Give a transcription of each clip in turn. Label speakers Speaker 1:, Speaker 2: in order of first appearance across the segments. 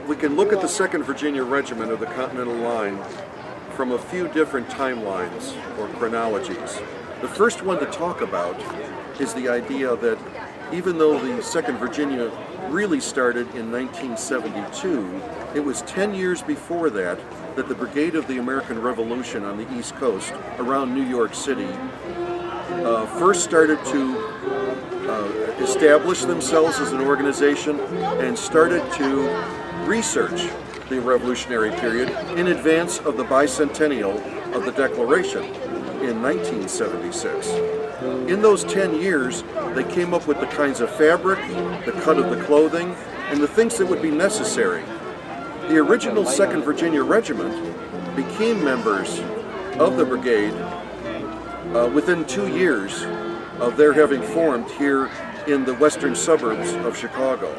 Speaker 1: we can look at the 2nd Virginia Regiment of the Continental Line from a few different timelines or chronologies. The first one to talk about is the idea that even though the 2nd Virginia really started in 1972, it was 10 years before that that the Brigade of the American Revolution on the East Coast, around New York City, first started to establish themselves as an organization and started to research the Revolutionary period in advance of the bicentennial of the Declaration in 1976. In those 10 years, they came up with the kinds of fabric, the cut of the clothing, and the things that would be necessary. The original 2nd Virginia Regiment became members of the brigade within 2 years of their having formed here in the western suburbs of Chicago.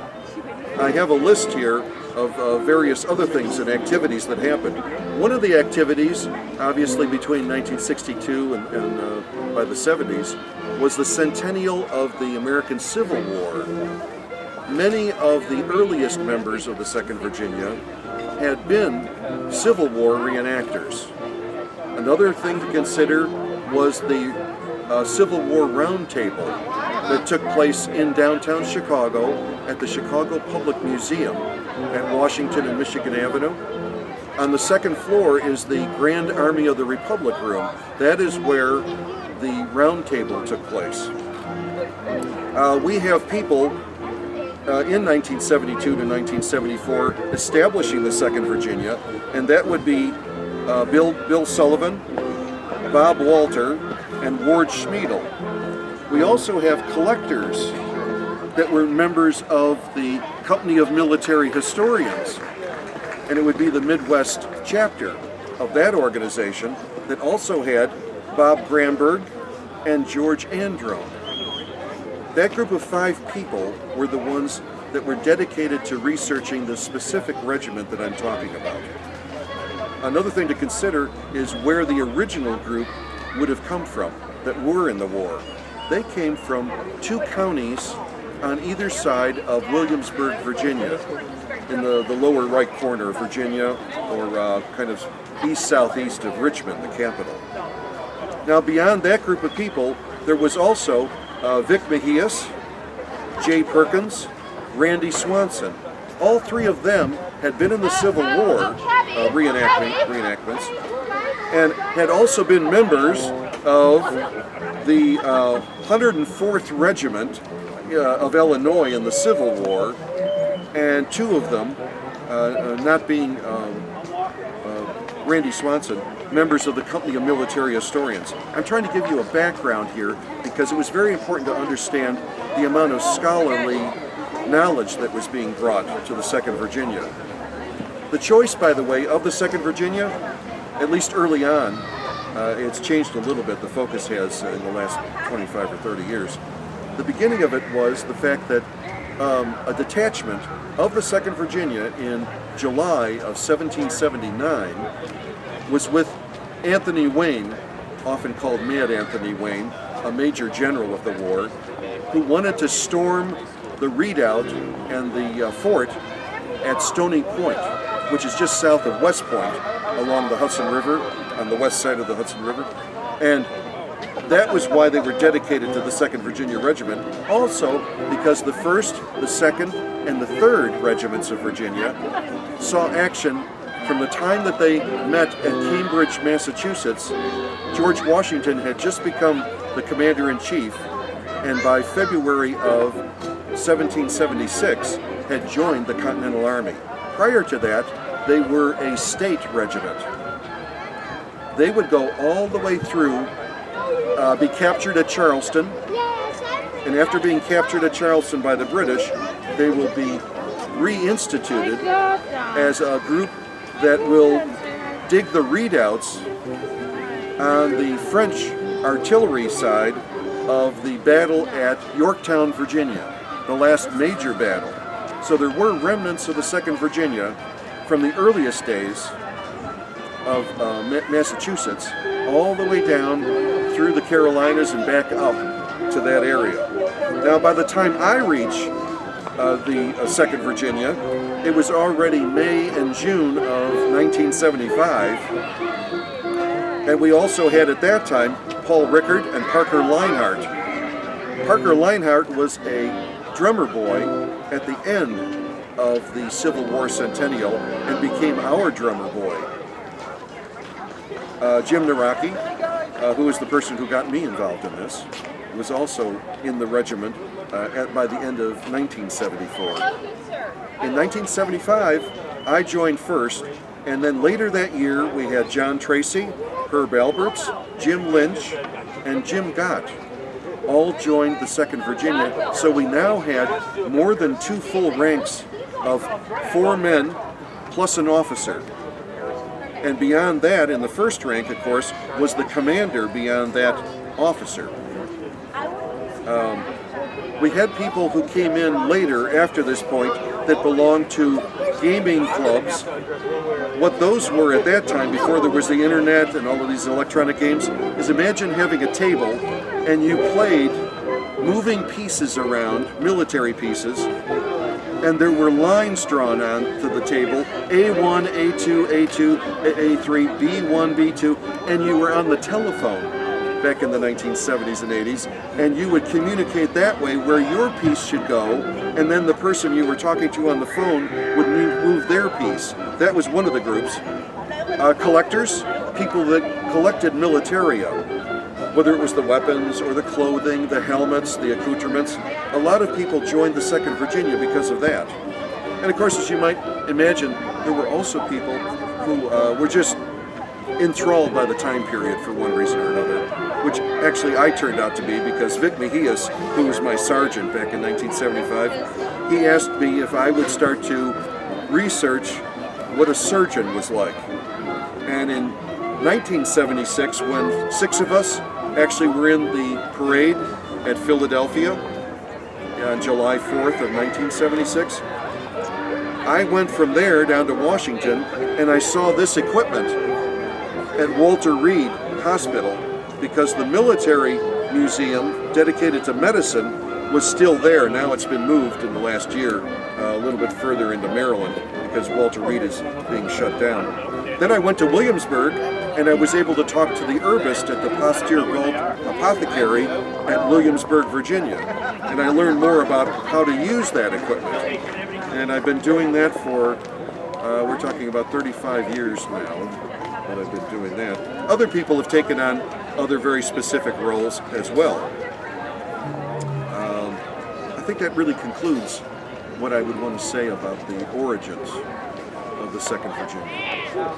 Speaker 1: I have a list here of various other things and activities that happened. One of the activities, obviously between 1962 and by the 70s, was the centennial of the American Civil War. Many of the earliest members of the 2nd Virginia had been Civil War reenactors. Another thing to consider was the Civil War Roundtable that took place in downtown Chicago at the Chicago Public Museum at Washington and Michigan Avenue. On the second floor is the Grand Army of the Republic room. That is where the roundtable took place. We have people in 1972 to 1974 establishing the 2nd Virginia, and that would be Bill Sullivan, Bob Walter, and Ward Schmiedel. We also have collectors that were members of the Company of Military Historians, and it would be the Midwest chapter of that organization that also had Bob Gramberg and George Androne. That group of 5 people were the ones that were dedicated to researching the specific regiment that I'm talking about. Another thing to consider is where the original group would have come from that were in the war. They came from 2 counties on either side of Williamsburg, Virginia, in the lower right corner of Virginia, or kind of east-southeast of Richmond, the capital. Now, beyond that group of people, there was also Vic Mejias, Jay Perkins, Randy Swanson. All 3 of them had been in the Civil War reenactments, and had also been members of the 104th Regiment of Illinois in the Civil War, and 2 of them, not being Randy Swanson, members of the Company of Military Historians. I'm trying to give you a background here because it was very important to understand the amount of scholarly knowledge that was being brought to the 2nd Virginia. The choice, by the way, of the 2nd Virginia, at least early on, it's changed a little bit, the focus has in the last 25 or 30 years. The beginning of it was the fact that a detachment of the 2nd Virginia in July of 1779 was with Anthony Wayne, often called Mad Anthony Wayne, a major general of the war, who wanted to storm the redoubt and the fort at Stony Point, which is just south of West Point along the Hudson River, on the west side of the Hudson River. And that was why they were dedicated to the 2nd Virginia Regiment. Also because the 1st, the 2nd, and the 3rd Regiments of Virginia saw action from the time that they met at Cambridge, Massachusetts. George Washington had just become the commander-in-chief, and by February of 1776 had joined the Continental Army. Prior to that, they were a state regiment. They would go all the way through, be captured at Charleston, and after being captured at Charleston by the British, they will be reinstituted as a group that will dig the redoubts on the French artillery side of the battle at Yorktown, Virginia, the last major battle. So there were remnants of the 2nd Virginia from the earliest days of Massachusetts all the way down through the Carolinas and back up to that area. Now, by the time I reach the 2nd Virginia. It was already May and June of 1975. And we also had at that time Paul Rickard and Parker Leinhardt. Parker Leinhardt was a drummer boy at the end of the Civil War centennial and became our drummer boy. Jim Naraki, who is the person who got me involved in this, was also in the regiment by the end of 1974. In 1975, I joined first, and then later that year we had John Tracy, Herb Alberts, Jim Lynch, and Jim Gott all joined the 2nd Virginia, so we now had more than 2 full ranks of 4 men plus an officer. And beyond that, in the first rank, of course, was the commander beyond that officer. We had people who came in later after this point that belonged to gaming clubs. What those were at that time, before there was the internet and all of these electronic games, is imagine having a table and you played moving pieces around, military pieces, and there were lines drawn onto the table, A1, A2, A2, A3, B1, B2, and you were on the telephone back in the 1970s and 80s, and you would communicate that way where your piece should go, and then the person you were talking to on the phone would move their piece. That was one of the groups. Collectors, people that collected militaria, whether it was the weapons or the clothing, the helmets, the accoutrements. A lot of people joined the 2nd Virginia because of that. And of course, as you might imagine, there were also people who were just enthralled by the time period for one reason or another, which actually I turned out to be, because Vic Mejias, who was my sergeant back in 1975, he asked me if I would start to research what a surgeon was like. And in 1976, when 6 of us actually were in the parade at Philadelphia on July 4th of 1976, I went from there down to Washington and I saw this equipment at Walter Reed Hospital, because the military museum dedicated to medicine was still there. Now it's been moved in the last year a little bit further into Maryland because Walter Reed is being shut down. Then I went to Williamsburg and I was able to talk to the herbist at the Pasteur Galt Apothecary at Williamsburg, Virginia. And I learned more about how to use that equipment. And I've been doing that for, we're talking about 35 years now that I've been doing that. Other people have taken on other very specific roles as well. I think that really concludes what I would want to say about the origins of the 2nd Virginia.